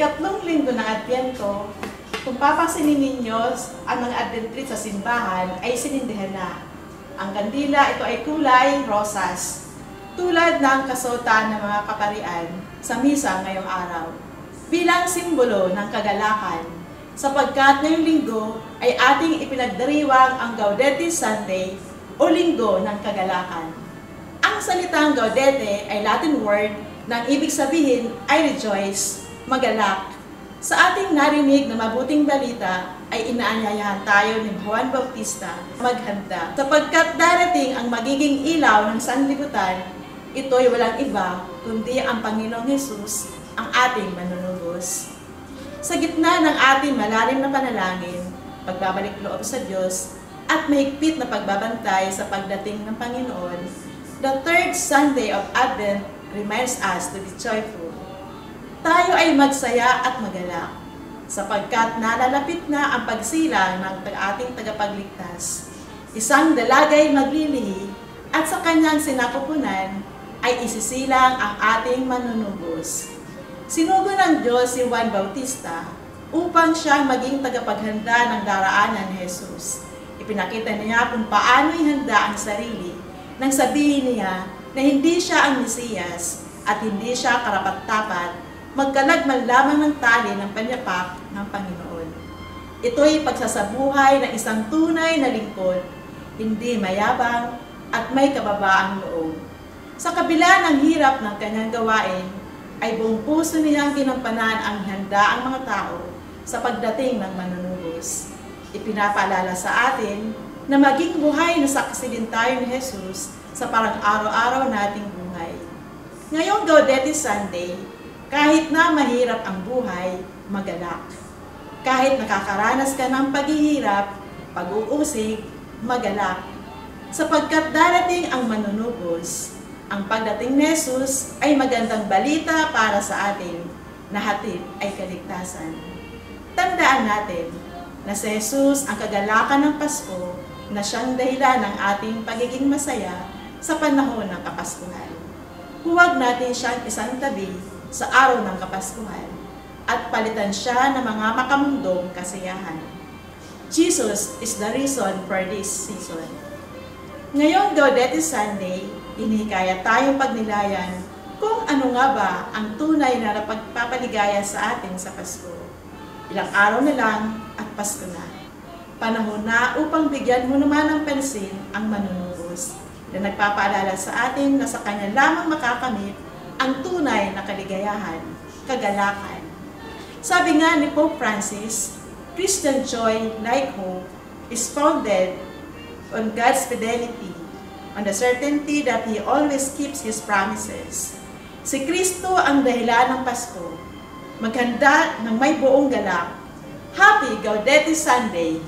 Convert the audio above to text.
ikatlong linggo ng Adbyento, kung papansinin ninyo ang mga Adventist sa simbahan ay sinindihan na. Ang kandila, ito ay kulay rosas, tulad ng kasuotan ng mga kaparian sa misa ngayong araw, bilang simbolo ng kagalakan, sapagkat ngayong linggo ay ating ipinagdiriwang ang Gaudete Sunday o Linggo ng Kagalakan. Ang salitang Gaudete ay Latin word na ibig sabihin ay rejoice, magalak. Sa ating narinig na mabuting balita ay inaanyayahan tayo ni Juan Bautista maghanda, sapagkat darating ang magiging ilaw ng sanlibutan. Ito'y walang iba kundi ang Panginoong Hesus, ang ating manunubos. Sa gitna ng ating malalim na panalangin, pagbabalik loob sa Diyos, at mahigpit na pagbabantay sa pagdating ng Panginoon, the third Sunday of Advent reminds us to be joyful. Tayo ay magsaya at magalak, sapagkat nalalapit na ang pagsilang ng ating tagapagligtas. Isang dalagay maglilihi, at sa kanyang sinapupunan ay isisilang ang ating manunubos. Sinugo ng Diyos si Juan Bautista upang siyang maging tagapaghanda ng daraanan ni Jesus. Ipinakita niya kung paano ihanda ang sarili nang sabihin niya na hindi siya ang Mesiyas at hindi siya karapat-dapat magkalagman lamang ng tali ng panyapak ng Panginoon. Ito'y pagsasabuhay ng isang tunay na lingkod, hindi mayabang at may kababaang loob. Sa kabila ng hirap ng kanyang gawain, ay buong puso niyang ginampanan ang handa ang mga tao sa pagdating ng manunubos. Ipinapaalala sa atin na maging buhay na saksi din tayo ni Jesus sa parang araw-araw nating buhay. Ngayong Gaudete Sunday, kahit na mahirap ang buhay, magalak. Kahit nakakaranas ka ng paghihirap, pag-uusig, magalak. Sapagkat darating ang manunubos, ang pagdating ni Jesus ay magandang balita para sa atin, na hatid ay kaligtasan. Tandaan natin na si Jesus ang kagalakan ng Pasko, na siyang dahilan ng ating pagiging masaya sa panahon ng Kapaskuhan. Huwag natin siyang isang tabi sa araw ng Kapaskuhan at palitan siya ng mga makamundong kasiyahan. Jesus is the reason for this season. Ngayong Gaudete Sunday, inihikayat tayong pagnilayan kung ano nga ba ang tunay na pagpapaligaya sa atin sa Pasko. Ilang araw na lang at Pasko na. Panahon na upang bigyan mo naman ng pansin ang manunubos na nagpapaalala sa atin na sa kanya lamang makakamit ang tunay na kaligayahan, kagalakan. Sabi nga ni Pope Francis, Christian joy, like hope, is founded on God's fidelity, on the certainty that He always keeps His promises. Si Kristo ang dahilan ng Pasko. Maghanda ng may buong galak. Happy Gaudete Sunday!